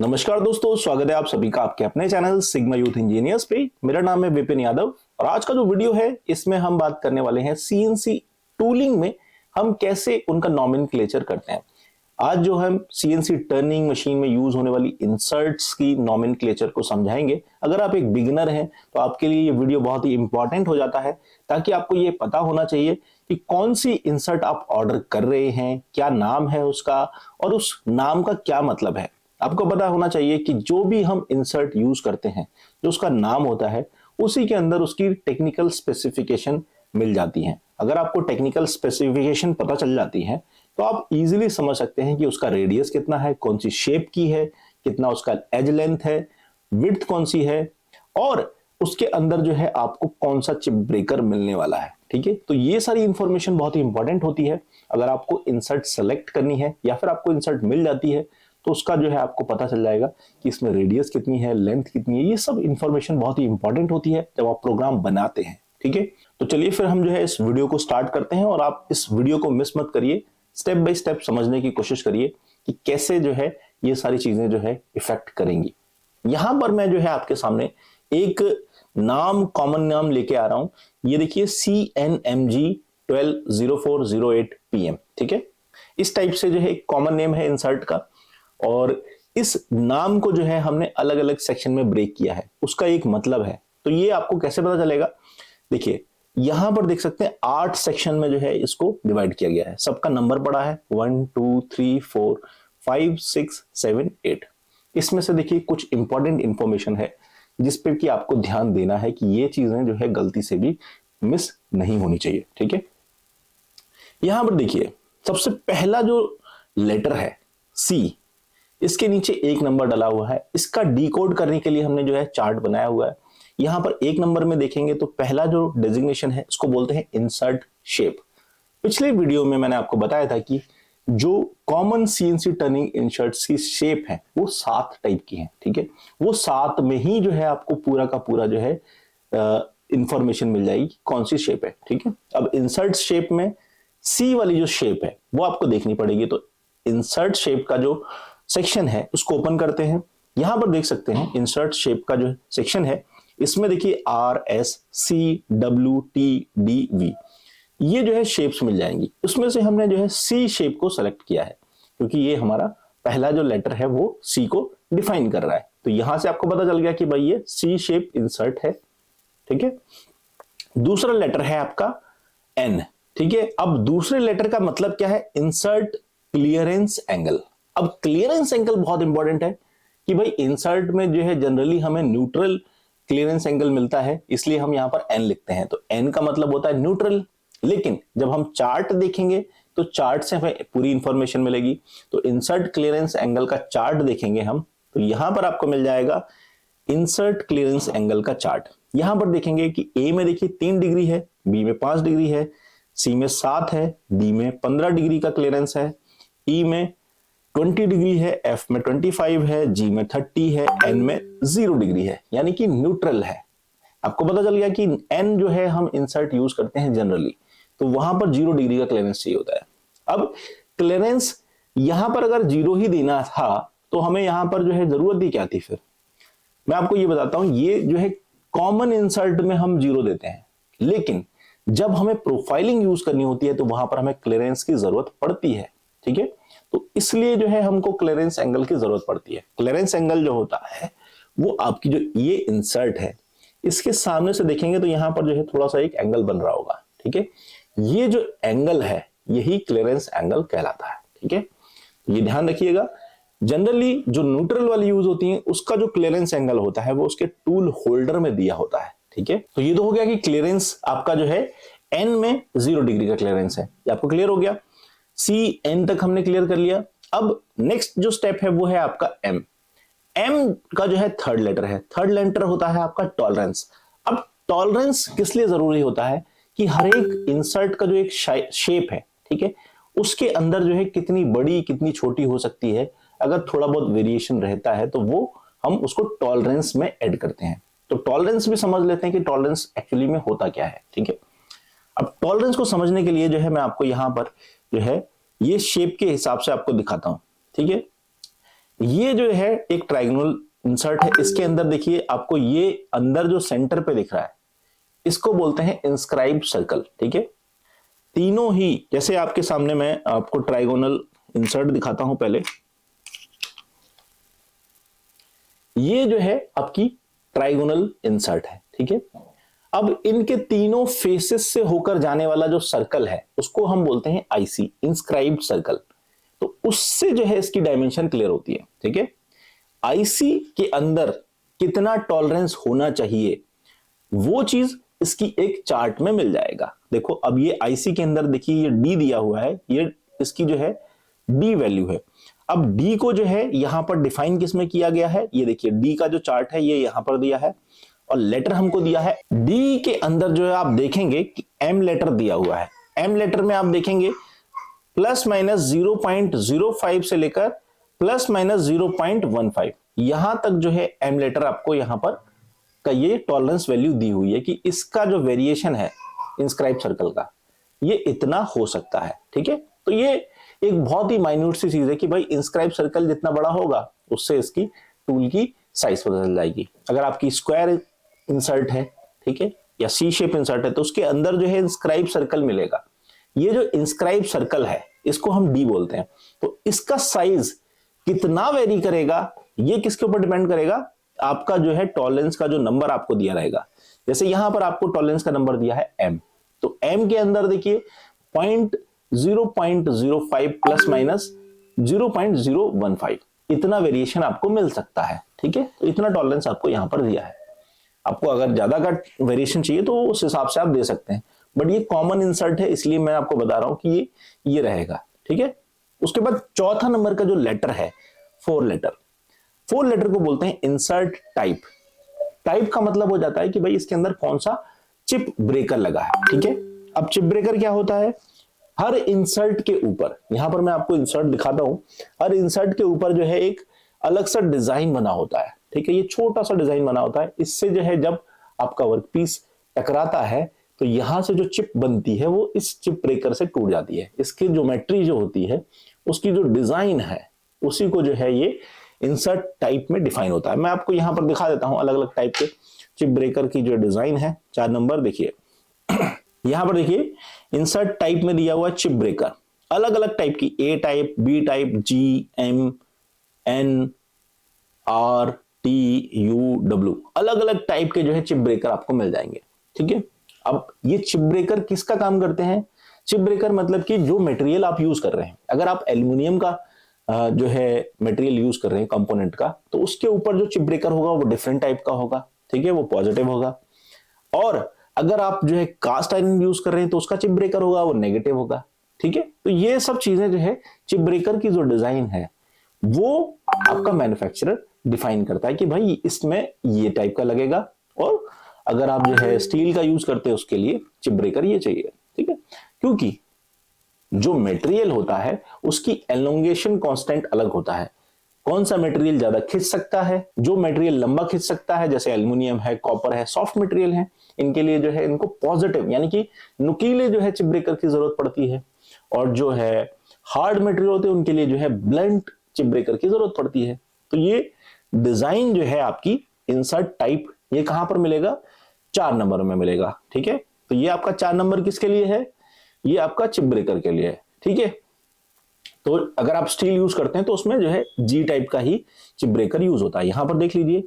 नमस्कार दोस्तों, स्वागत है आप सभी का आपके अपने चैनल सिग्मा यूथ इंजीनियर्स पे। मेरा नाम है विपिन यादव और आज का जो वीडियो है इसमें हम बात करने वाले हैं सीएनसी टूलिंग में हम कैसे उनका नॉमेनक्लेचर करते हैं। आज जो हम सीएनसी टर्निंग मशीन में यूज होने वाली इंसर्ट्स की नॉमेनक्लेचर को समझाएंगे। अगर आप एक बिगिनर हैं तो आपके लिए ये वीडियो बहुत ही इंपॉर्टेंट हो जाता है, ताकि आपको ये पता होना चाहिए कि कौन सी इंसर्ट आप ऑर्डर कर रहे हैं, क्या नाम है उसका और उस नाम का क्या मतलब है। आपको पता होना चाहिए कि जो भी हम इंसर्ट यूज करते हैं, जो उसका नाम होता है उसी के अंदर उसकी टेक्निकल स्पेसिफिकेशन मिल जाती है। अगर आपको टेक्निकल स्पेसिफिकेशन पता चल जाती है तो आप इजीली समझ सकते हैं कि उसका रेडियस कितना है, कौन सी शेप की है, कितना उसका एज लेंथ है, विड्थ कौन सी है और उसके अंदर जो है आपको कौन सा चिप ब्रेकर मिलने वाला है। ठीक है, तो ये सारी इंफॉर्मेशन बहुत ही इंपॉर्टेंट होती है। अगर आपको इंसर्ट सेलेक्ट करनी है या फिर आपको इंसर्ट मिल जाती है तो उसका जो है आपको पता चल जाएगा कि इसमें रेडियस कितनी है, लेंथ कितनी है। ये सब इंफॉर्मेशन बहुत ही इंपॉर्टेंट होती है जब आप प्रोग्राम बनाते हैं। ठीक है, तो चलिए फिर हम जो है इस वीडियो को स्टार्ट करते हैं और आप इस वीडियो को मिस मत करिए, स्टेप बाय स्टेप समझने की कोशिश करिए कि कैसे जो है ये सारी चीजें जो है इफेक्ट करेंगी। यहां पर मैं जो है आपके सामने एक नाम, कॉमन नाम लेके आ रहा हूं। ये देखिए CNMG 120408 PM। ठीक है, इस टाइप से जो है एक कॉमन नेम है इंसर्ट का और इस नाम को जो है हमने अलग अलग सेक्शन में ब्रेक किया है, उसका एक मतलब है। तो ये आपको कैसे पता चलेगा, देखिए यहां पर देख सकते हैं 8 सेक्शन में जो है इसको डिवाइड किया गया है। सबका नंबर पड़ा है 1 2 3 4 5 6 7 8। इसमें से देखिए कुछ इंपॉर्टेंट इंफॉर्मेशन है जिस पे कि आपको ध्यान देना है कि ये चीजें जो है गलती से भी मिस नहीं होनी चाहिए। ठीक है, यहां पर देखिए सबसे पहला जो लेटर है सी, इसके नीचे एक नंबर डला हुआ है। इसका डिकोड करने के लिए हमने जो है चार्ट बनाया हुआ है। यहां पर एक नंबर में देखेंगे तो पहला जो डेजिग्नेशन है उसको बोलते हैं इंसर्ट शेप। पिछले वीडियो में मैंने आपको बताया था कि जो कॉमन सीएनसी टर्निंग इंसर्ट्स की शेप है वो 7 टाइप की है। ठीक है, वो 7 में ही जो है आपको पूरा का पूरा जो है इंफॉर्मेशन मिल जाएगी कौन सी शेप है। ठीक है, अब इंसर्ट शेप में सी वाली जो शेप है वो आपको देखनी पड़ेगी। तो इंसर्ट शेप का जो सेक्शन है उसको ओपन करते हैं। यहां पर देख सकते हैं इंसर्ट शेप का जो सेक्शन है, इसमें देखिए RSCWTDV ये जो है शेप्स मिल जाएंगी। उसमें से हमने जो है सी शेप को सेलेक्ट किया है क्योंकि ये हमारा पहला जो लेटर है वो सी को डिफाइन कर रहा है। तो यहां से आपको पता चल गया कि भाई ये सी शेप इंसर्ट है। ठीक है, दूसरा लेटर है आपका एन। ठीक है, अब दूसरे लेटर का मतलब क्या है, इंसर्ट क्लियरेंस एंगल। अब क्लियरेंस एंगल बहुत इंपॉर्टेंट है कि भाई इंसर्ट में जो है जनरली हमें न्यूट्रल क्लियरेंस एंगल मिलता है, इसलिए हम यहां पर एन लिखते हैं। तो एन का मतलब होता है न्यूट्रल। लेकिन जब हम चार्ट देखेंगे तो चार्ट से हमें पूरी इंफॉर्मेशन मिलेगी। तो इंसर्ट क्लियरेंस एंगल का चार्ट देखेंगे हम, तो यहां पर आपको मिल जाएगा इंसर्ट क्लियरेंस एंगल का चार्ट। यहां पर देखेंगे कि ए में देखिए 3 डिग्री है, बी में 5 डिग्री है, सी में 7 है, डी में 15 डिग्री का क्लियरेंस है, ई में 20 डिग्री है, एफ में 25 है, जी में 30 है, एन में 0 डिग्री है, यानी कि न्यूट्रल है। आपको पता चल गया कि एन जो है हम इंसर्ट यूज करते हैं जनरली, तो वहां पर 0 डिग्री का क्लियरेंस चाहिए होता है। अब क्लियरेंस यहां पर अगर 0 ही देना था तो हमें यहां पर जो है जरूरत ही क्या थी। फिर मैं आपको ये बताता हूं, ये जो है कॉमन इंसर्ट में हम 0 देते हैं, लेकिन जब हमें प्रोफाइलिंग यूज करनी होती है तो वहां पर हमें क्लियरेंस की जरूरत पड़ती है। ठीक है, तो इसलिए जो है हमको क्लियरेंस एंगल की जरूरत पड़ती है। क्लियरेंस एंगल जो होता है वो आपकी जो ये इंसर्ट है इसके सामने से देखेंगे तो यहां पर जो है थोड़ा सा एक एंगल बन रहा होगा। ठीक है, ये जो एंगल है यही क्लियरेंस एंगल कहलाता है। ठीक है, ये ध्यान रखिएगा। जनरली जो न्यूट्रल वाली यूज होती है उसका जो क्लियरेंस एंगल होता है वो उसके टूल होल्डर में दिया होता है। ठीक है, तो ये तो हो गया कि क्लियरेंस आपका जो है एन में 0 डिग्री का क्लियरेंस है। ये आपको क्लियर हो गया। सी एन तक हमने क्लियर कर लिया। अब नेक्स्ट जो स्टेप है वो है आपका एम। एम का जो है थर्ड लेटर है, थर्ड लेटर होता है आपका टॉलरेंस। अब टॉलरेंस किस लिए जरूरी होता है कि हर एक इंसर्ट का जो एक शेप है, ठीक है, उसके अंदर जो है कितनी बड़ी कितनी छोटी हो सकती है। अगर थोड़ा बहुत वेरिएशन रहता है तो वो हम उसको टॉलरेंस में ऐड करते हैं। तो टॉलरेंस भी समझ लेते हैं कि टॉलरेंस एक्चुअली में होता क्या है। ठीक है, अब टॉलरेंस को समझने के लिए जो है मैं आपको यहां पर जो है ये शेप के हिसाब से आपको दिखाता हूं। ठीक है, ये जो है एक ट्रायंगुलर इंसर्ट है, इसके अंदर देखिए आपको ये अंदर जो सेंटर पे दिख रहा है इसको बोलते हैं इंस्क्राइब सर्कल। ठीक है, तीनों ही, जैसे आपके सामने मैं आपको ट्रायंगुलर इंसर्ट दिखाता हूं पहले। ये जो है आपकी ट्रायंगुलर इंसर्ट है। ठीक है, अब इनके तीनों फेसेस से होकर जाने वाला जो सर्कल है उसको हम बोलते हैं आईसी, इंस्क्राइब्ड सर्कल। तो उससे जो है इसकी डायमेंशन क्लियर होती है। ठीक है, आईसी के अंदर कितना टॉलरेंस होना चाहिए वो चीज इसकी एक चार्ट में मिल जाएगा। देखो अब ये आईसी के अंदर देखिए ये डी दिया हुआ है, ये इसकी जो है डी वैल्यू है। अब डी को जो है यहां पर डिफाइन किसमें किया गया है, ये देखिए डी का जो चार्ट है ये यहां पर दिया है और लेटर हमको दिया है। डी के अंदर जो है आप देखेंगे कि एम लेटर दिया हुआ है। एम लेटर में आप देखेंगे प्लस माइनस 0.05 से लेकर प्लस माइनस 0.15 यहां तक जो है एम लेटर आपको यहां पर का ये टॉलरेंस वैल्यू दी हुई है कि इसका जो वेरिएशन है इंस्क्राइब सर्कल का ये इतना हो सकता है। ठीक है, तो ये एक बहुत ही माइन्यूट सी चीज है कि भाई इंस्क्राइब सर्कल जितना बड़ा होगा उससे इसकी टूल की साइज बदल जाएगी। अगर आपकी स्क्वायर इंसर्ट है, ठीक है, या सी शेप इंसर्ट है तो उसके अंदर जो है इंस्क्राइब सर्कल मिलेगा। ये जो इंस्क्राइब सर्कल है इसको हम डी बोलते हैं। तो इसका साइज कितना वेरी करेगा ये किसके ऊपर डिपेंड करेगा, आपका जो है टॉलरेंस का जो नंबर आपको दिया रहेगा। जैसे यहां पर आपको टॉलरेंस का नंबर दिया है एम, तो एम के अंदर देखिए 0.05 प्लस माइनस 0.015 इतना वेरिएशन आपको मिल सकता है। ठीक है, तो इतना टॉलरेंस आपको यहां पर दिया है। आपको अगर ज्यादा का वेरिएशन चाहिए तो उस हिसाब से आप दे सकते हैं, बट ये कॉमन इंसर्ट है इसलिए मैं आपको बता रहा हूं कि ये रहेगा। ठीक है, उसके बाद चौथा नंबर का जो लेटर है 4 लेटर, 4 लेटर को बोलते हैं इंसर्ट टाइप। टाइप का मतलब हो जाता है कि भाई इसके अंदर कौन सा चिप ब्रेकर लगा है। ठीक है, अब चिप ब्रेकर क्या होता है, हर इंसर्ट के ऊपर, यहां पर मैं आपको इंसर्ट दिखाता हूं, हर इंसर्ट के ऊपर जो है एक अलग सा डिजाइन बना होता है। ठीक है, ये छोटा सा डिजाइन बना होता है, इससे जो है जब आपका वर्कपीस टकराता है तो यहां से जो चिप बनती है वो इस चिप ब्रेकर से टूट जाती है। इसकी ज्योमेट्री जो होती है उसकी जो डिजाइन है उसी को जो है ये इंसर्ट टाइप में डिफाइन होता है। मैं आपको यहां पर दिखा देता हूं अलग अलग टाइप के चिप ब्रेकर की जो डिजाइन है। 4 नंबर देखिए यहां पर देखिए इंसर्ट टाइप में दिया हुआ चिप ब्रेकर अलग अलग टाइप की, A type, B type, G, M, N, R, T, U, W, अलग अलग टाइप के जो है चिप ब्रेकर आपको मिल जाएंगे। ठीक है, अब ये चिप ब्रेकर किसका काम करते हैं, चिप ब्रेकर मतलब कि जो मटेरियल आप यूज कर रहे हैं, अगर आप एल्युमिनियम का जो है मटेरियल यूज कर रहे हैं कंपोनेंट का, तो उसके ऊपर जो चिप ब्रेकर होगा वो डिफरेंट टाइप का होगा। ठीक है, वो पॉजिटिव होगा। और अगर आप जो है कास्ट आयरन यूज कर रहे हैं तो उसका चिप ब्रेकर होगा वो नेगेटिव होगा। ठीक है, तो ये सब चीजें जो है चिप ब्रेकर की जो डिजाइन है वो आपका मैन्युफैक्चरर डिफाइन करता है कि भाई इसमें ये टाइप का लगेगा, और अगर आप जो है स्टील का यूज करते हैं उसके लिए चिप ब्रेकर ये चाहिए। ठीक है, क्योंकि जो मटेरियल होता है उसकी एलोंगेशन कांस्टेंट अलग होता है। कौन सा मटेरियल ज्यादा खींच सकता है, जो मटेरियल लंबा खींच सकता है जैसे एल्युमिनियम है, कॉपर है, सॉफ्ट मटेरियल है, इनके लिए जो है इनको पॉजिटिव यानी कि नुकीले जो है चिप ब्रेकर की जरूरत पड़ती है, और जो है हार्ड मटेरियल होते हैं उनके लिए जो है ब्लंट चिप ब्रेकर की जरूरत पड़ती है। तो ये डिजाइन जो है आपकी इंसर्ट टाइप ये कहां पर मिलेगा, 4 नंबर में मिलेगा। ठीक है, तो ये आपका 4 नंबर किसके लिए है, ये आपका चिप ब्रेकर के लिए है। ठीक है, तो अगर आप स्टील यूज करते हैं तो उसमें जो है जी टाइप का ही चिप ब्रेकर यूज होता है। यहां पर देख लीजिए,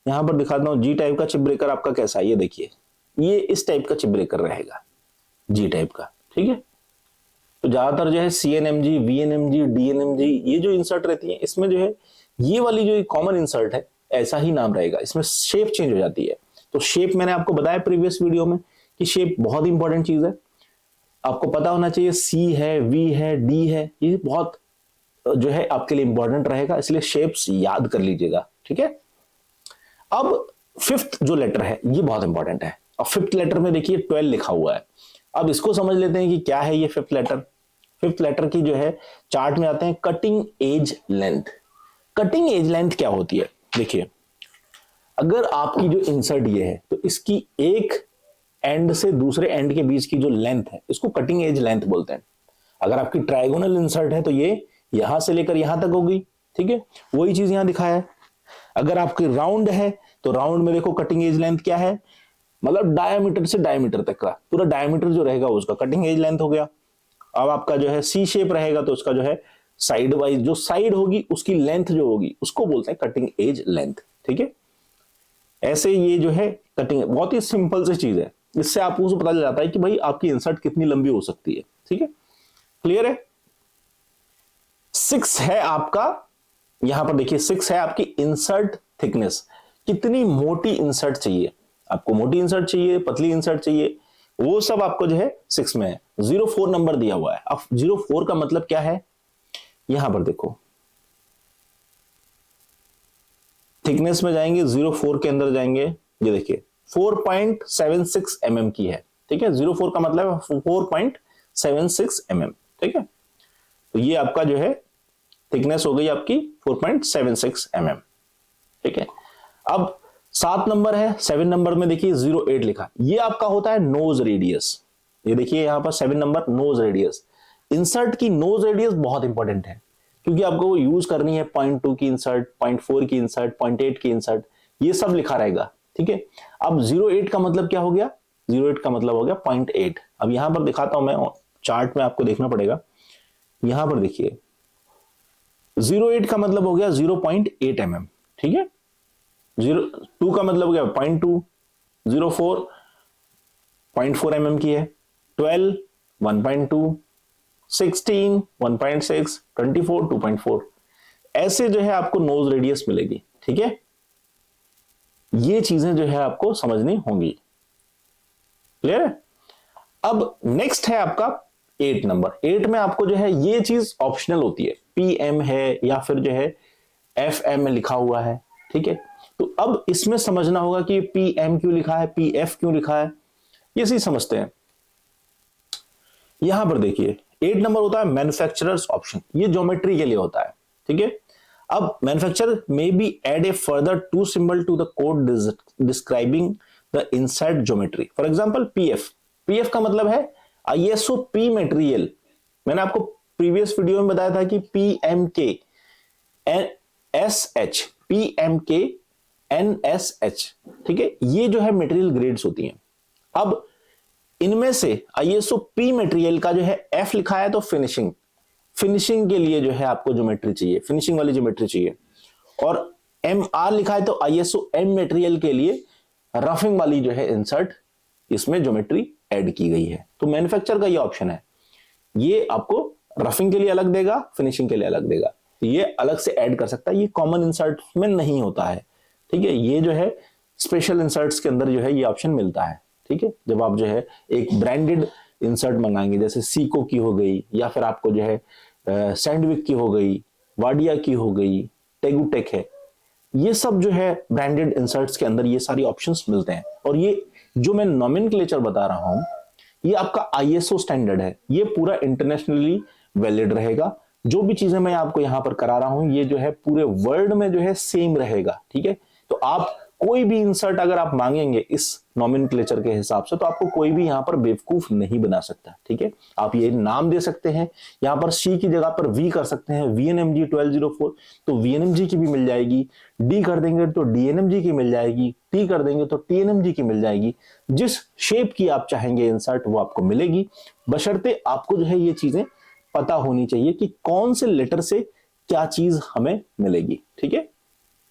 यहां पर दिखाता हूं जी टाइप का चिप ब्रेकर आपका कैसा है, ये देखिए ये इस टाइप का चिप ब्रेकर रहेगा जी टाइप का। ठीक है, तो ज्यादातर जो है सीएनएमजी, वीएनएमजी, डीएनएमजी ये जो इंसर्ट रहती है इसमें जो है ये वाली जो कॉमन इंसर्ट है ऐसा ही नाम रहेगा, इसमें शेप चेंज हो जाती है। तो शेप मैंने आपको बताया प्रीवियस वीडियो में कि शेप बहुत इंपॉर्टेंट चीज है, आपको पता होना चाहिए। सी है, वी है, डी है, ये बहुत जो है आपके लिए इंपॉर्टेंट रहेगा, इसलिए शेप्स याद कर लीजिएगा। ठीक है, अब 5th जो लेटर है ये बहुत इंपॉर्टेंट है, और 5th लेटर में देखिए 12 लिखा हुआ है। अब इसको समझ लेते हैं कि क्या है ये 5th लेटर। 5th लेटर की जो है चार्ट में आते हैं cutting edge length. Cutting edge length क्या होती है, देखिए अगर आपकी जो इंसर्ट ये है तो इसकी एक एंड से दूसरे एंड के बीच की जो लेंथ है इसको कटिंग एज लेंथ बोलते हैं। अगर आपकी ट्रायगोनल इंसर्ट है तो ये यहां से लेकर यहां तक होगी, ठीक है, वही चीज यहां दिखाया है। अगर आपकी राउंड है तो राउंड में देखो कटिंग एज लेंथ क्या है, मतलब डायमीटर से डायमीटर तक का पूरा डायमीटर जो रहेगा उसका कटिंग एज लेंथ हो गया। अब आपका जो है सी शेप रहेगा तो उसका जो है साइड वाइज जो साइड होगी उसकी लेंथ जो होगी उसको बोलते हैं कटिंग एज लेंथ। ठीक है, ऐसे ये जो है कटिंग बहुत ही सिंपल सी चीज है, इससे आपको पता चल जाता है कि भाई आपकी इंसर्ट कितनी लंबी हो सकती है। ठीक है, क्लियर है। 6 है आपका, यहां पर देखिए 6 है आपकी इंसर्ट थिकनेस, कितनी मोटी इंसर्ट चाहिए आपको, मोटी इंसर्ट चाहिए, पतली इंसर्ट चाहिए, वो सब आपको जो है 6 में है। 04 नंबर दिया हुआ है। अब 04 का मतलब क्या है, यहां पर देखो थिकनेस में जाएंगे, 04 के अंदर जाएंगे, ये देखिए 4.76 mm की है। ठीक है, 04 का मतलब 4.76 mm। ठीक है, तो ये आपका जो है थिकनेस हो गई आपकी 4.76 mm। ठीक है, अब 7 नंबर है, 7 नंबर में देखिए 08 लिखा, ये आपका होता है नोज रेडियस। ये देखिए यहां पर 7 नंबर नोज रेडियस, इंसर्ट की नोज रेडियस बहुत इंपॉर्टेंट है क्योंकि आपको वो यूज करनी है 0.2 की इंसर्ट, 0.4 की इंसर्ट, 0.8 की इंसर्ट, ये सब लिखा रहेगा। ठीक है, अब 08 का मतलब क्या हो गया, 08 का मतलब हो गया 0.8। अब यहां पर दिखाता हूं मैं, चार्ट में आपको देखना पड़ेगा, यहां पर देखिए 08 का मतलब हो गया 0.8 mm। ठीक है, 02 का मतलब हो गया 0.2, 04 0.4 mm की है, 12 1.2, 16 1.6, 24 2.4, ऐसे जो है आपको नोज रेडियस मिलेगी। ठीक है, ये चीजें जो है आपको समझनी होंगी। क्लियर है। अब नेक्स्ट है आपका 8 नंबर। 8 में आपको जो है ये चीज ऑप्शनल होती है, पीएम है या फिर जो है एफएम में लिखा हुआ है। ठीक है, तो अब इसमें समझना होगा कि पीएम क्यों लिखा है, पीएफ क्यों लिखा है, ये सही समझते हैं। यहां पर देखिए 8 नंबर होता है मैन्युफैक्चरर्स ऑप्शन, ये ज्योमेट्री के लिए होता है। ठीक है, अब manufacturer may be add a further to symbol to the code describing the inside geometry. For example PF, PF का मतलब है आईएसओ पी मटेरियल। मैंने आपको प्रीवियस वीडियो में बताया था कि पीएमके एसएच, पीएमके एनएसएच। ठीक है, ये जो है मटेरियल ग्रेड्स होती हैं। अब इनमें से आईएसओ पी मटेरियल का जो है एफ लिखा है तो फिनिशिंग, फिनिशिंग के लिए जो है आपको ज्योमेट्री चाहिए, फिनिशिंग वाली ज्योमेट्री चाहिए। और एम आर लिखा है तो आईएसओ एम मटेरियल के लिए रफिंग वाली जो है इंसर्ट, इसमें ज्योमेट्री ऐड की गई है। तो मैन्युफैक्चर का ये ऑप्शन है, ये आपको रफिंग के लिए अलग देगा, फिनिशिंग के लिए अलग देगा, ये अलग से ऐड कर सकता है, ये कॉमन इंसर्ट में नहीं होता है। ठीक है, ये जो है स्पेशल इंसर्ट्स के अंदर जो है ये ऑप्शन मिलता है। ठीक है, जब आप जो है एक ब्रांडेड इंसर्ट मंगाएंगे, जैसे सीको की हो गई या फिर आपको जो है सैंडविक की हो गई, वाडिया की हो गई, टेगुटेक है, ये सब जो है ब्रांडेड इंसर्ट्स के अंदर ये सारी ऑप्शंस मिलते हैं। और ये जो मैं नॉमेनक्लेचर बता रहा हूं ये आपका आईएसओ स्टैंडर्ड है, ये पूरा इंटरनेशनली वैलिड रहेगा। जो भी चीजें मैं आपको यहां पर करा रहा हूं ये जो है पूरे वर्ल्ड में जो है सेम रहेगा। ठीक है, तो आप कोई भी इंसर्ट अगर आप मांगेंगे इस नॉमेनक्लेचर के हिसाब से तो आपको कोई भी यहां पर बेवकूफ नहीं बना सकता। ठीक है, आप ये नाम दे सकते हैं, यहां पर सी की जगह पर वी कर सकते हैं, VNMG 1204 तो VNMG की भी मिल जाएगी, डी कर देंगे तो DNMG की मिल जाएगी, टी कर देंगे तो TNMG की मिल जाएगी। जिस शेप की आप चाहेंगे इंसर्ट वो आपको मिलेगी, बशर्ते आपको जो है ये चीजें पता होनी चाहिए कि कौन से लेटर से क्या चीज हमें मिलेगी। ठीक है,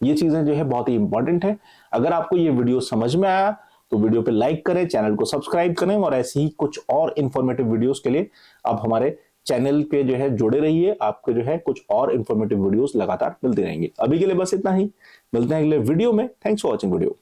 ये चीजें जो है बहुत ही इंपॉर्टेंट है। अगर आपको ये वीडियो समझ में आया तो वीडियो पे लाइक करें, चैनल को सब्सक्राइब करें और ऐसे ही कुछ और इंफॉर्मेटिव वीडियोस के लिए आप हमारे चैनल पे जो है जुड़े रहिए। आपको जो है कुछ और इंफॉर्मेटिव वीडियोस लगातार मिलते रहेंगे। अभी के लिए बस इतना ही, मिलते हैं अगले वीडियो में। Thanks for watching video.